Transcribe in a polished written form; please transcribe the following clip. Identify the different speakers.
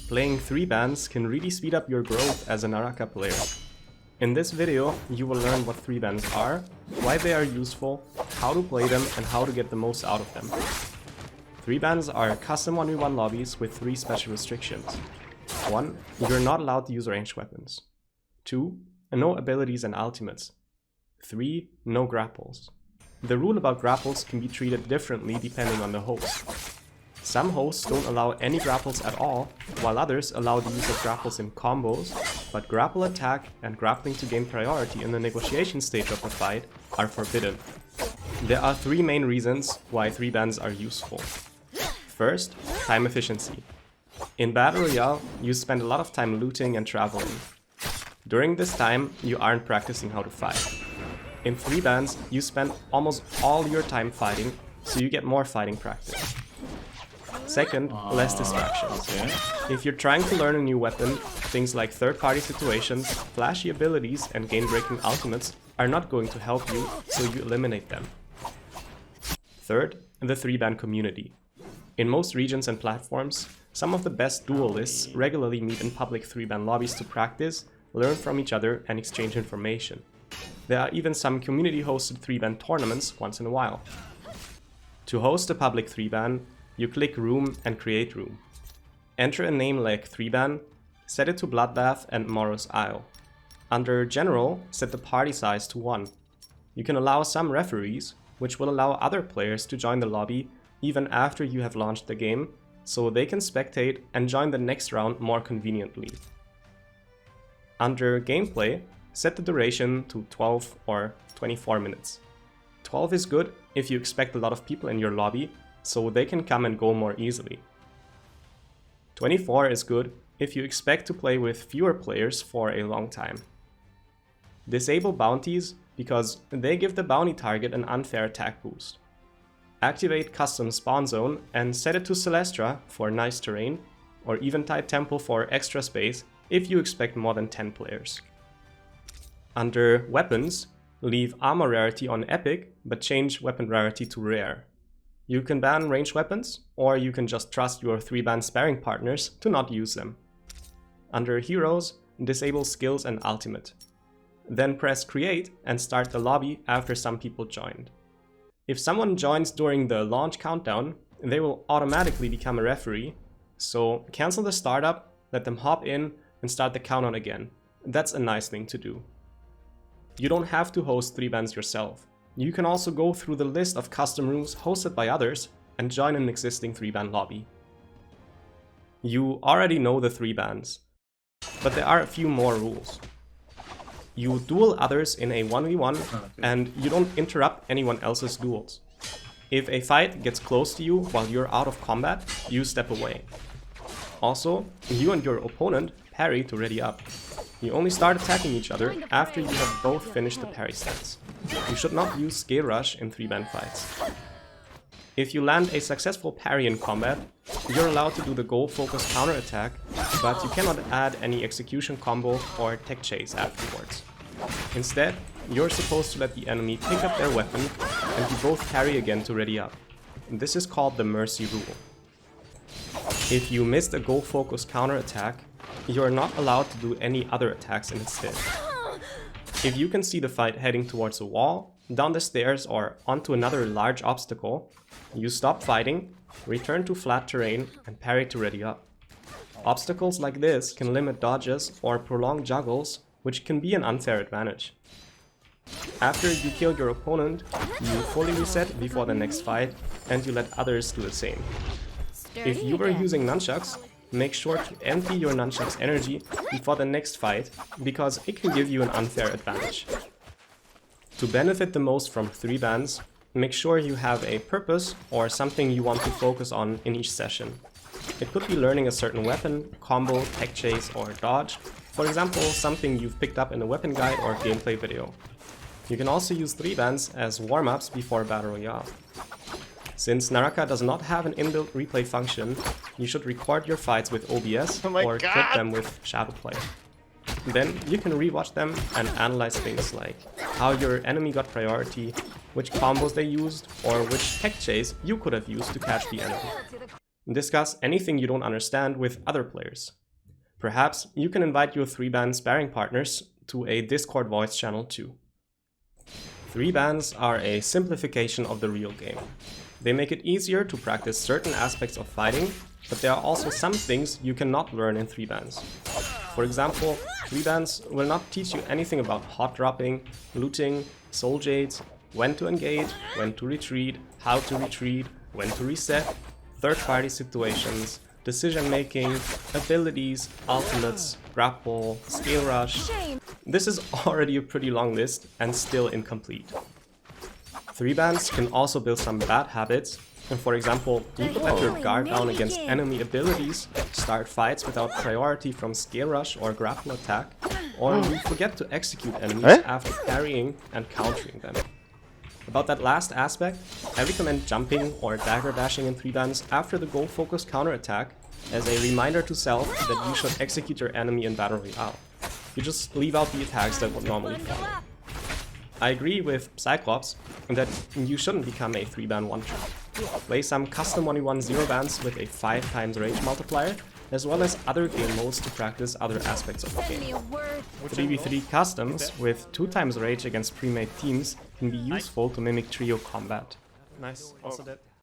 Speaker 1: Playing 3 bans can really speed up your growth as a Naraka player. In this video, you will learn what 3 bans are, why they are useful, how to play them, and how to get the most out of them. 3 bans are custom 1v1 lobbies with 3 special restrictions. 1. You're not allowed to use ranged weapons. 2. No abilities and ultimates. 3. No grapples. The rule about grapples can be treated differently depending on the host. Some hosts don't allow any grapples at all, while others allow the use of grapples in combos, but grapple attack and grappling to gain priority in the negotiation stage of a fight are forbidden. There are 3 main reasons why 3 bans are useful. First, time efficiency. In Battle Royale, you spend a lot of time looting and traveling. During this time, you aren't practicing how to fight. In 3 bans, you spend almost all your time fighting, so you get more fighting practice. Second, less distractions. If you're trying to learn a new weapon, things like third-party situations, flashy abilities, and game-breaking ultimates are not going to help you, so you eliminate them. Third, the 3-ban community. In most regions and platforms, some of the best duelists regularly meet in public 3-ban lobbies to practice, learn from each other, and exchange information. There are even some community-hosted 3-ban tournaments once in a while. To host a public 3-ban, you click Room and create room. Enter a name like 3-ban, set it to Bloodbath and Morrow's Isle. Under General, set the party size to 1. You can allow some referees, which will allow other players to join the lobby even after you have launched the game, so they can spectate and join the next round more conveniently. Under Gameplay, set the duration to 12 or 24 minutes. 12 is good if you expect a lot of people in your lobby, so they can come and go more easily. 24 is good if you expect to play with fewer players for a long time. Disable bounties because they give the bounty target an unfair attack boost. Activate custom spawn zone and set it to Celestra for nice terrain, or Eventide Temple for extra space if you expect more than 10 players. Under weapons, leave armor rarity on epic, but change weapon rarity to rare. You can ban ranged weapons, or you can just trust your 3-ban sparring partners to not use them. Under heroes, disable skills and ultimate. Then press create and start the lobby after some people joined. If someone joins during the launch countdown, they will automatically become a referee, so cancel the startup, let them hop in and start the countdown again. That's a nice thing to do. You don't have to host 3 bans yourself. You can also go through the list of custom rooms hosted by others and join an existing 3-ban lobby. You already know the 3 bans, but there are a few more rules. You duel others in a 1v1 and you don't interrupt anyone else's duels. If a fight gets close to you while you're out of combat, you step away. Also, you and your opponent parry to ready up. You only start attacking each other after you have both finished the parry stance. You should not use scale rush in 3-ban fights. If you land a successful parry in combat, you're allowed to do the goal focus counter attack, but you cannot add any execution combo or tech chase afterwards. Instead, you're supposed to let the enemy pick up their weapon and you both parry again to ready up. This is called the mercy rule. If you missed a goal focus counter attack, you are not allowed to do any other attacks instead. If you can see the fight heading towards a wall, down the stairs or onto another large obstacle, you stop fighting, return to flat terrain and parry to ready up. Obstacles like this can limit dodges or prolong juggles, which can be an unfair advantage. After you kill your opponent, you fully reset before the next fight and you let others do the same. If you were using nunchucks, make sure to empty your nunchuck's energy before the next fight, because it can give you an unfair advantage. To benefit the most from 3 bans, make sure you have a purpose or something you want to focus on in each session. It could be learning a certain weapon, combo, tech chase or dodge, for example something you've picked up in a weapon guide or gameplay video. You can also use 3 bans as warm-ups before Battle Royale. Since Naraka does not have an inbuilt replay function, you should record your fights with OBS or clip them with Shadowplay. Then you can rewatch them and analyze things like how your enemy got priority, which combos they used, or which tech chase you could have used to catch the enemy. Discuss anything you don't understand with other players. Perhaps you can invite your 3-ban sparring partners to a Discord voice channel too. 3-bans are a simplification of the real game. They make it easier to practice certain aspects of fighting, but there are also some things you cannot learn in 3-bans. For example, 3-bans will not teach you anything about hot dropping, looting, soul jades, when to engage, when to retreat, how to retreat, when to reset, third-party situations, decision making, abilities, ultimates, grapple, scale rush. This is already a pretty long list and still incomplete. 3-bans can also build some bad habits, and for example, you could let your guard down against enemy abilities, start fights without priority from scale rush or grapple attack, or you forget to execute enemies after parrying and countering them. About that last aspect, I recommend jumping or dagger dashing in 3-bans after the goal-focused counterattack as a reminder to self that you should execute your enemy in Battle Royale. You just leave out the attacks that would normally follow. I agree with Cyclops that you shouldn't become a 3-ban one-shot. Play some custom 1v1 0-bans with a 5x rage multiplier, as well as other game modes to practice other aspects of the game. 3v3 customs with 2x rage against pre-made teams can be useful to mimic trio combat.
Speaker 2: Nice, also dead.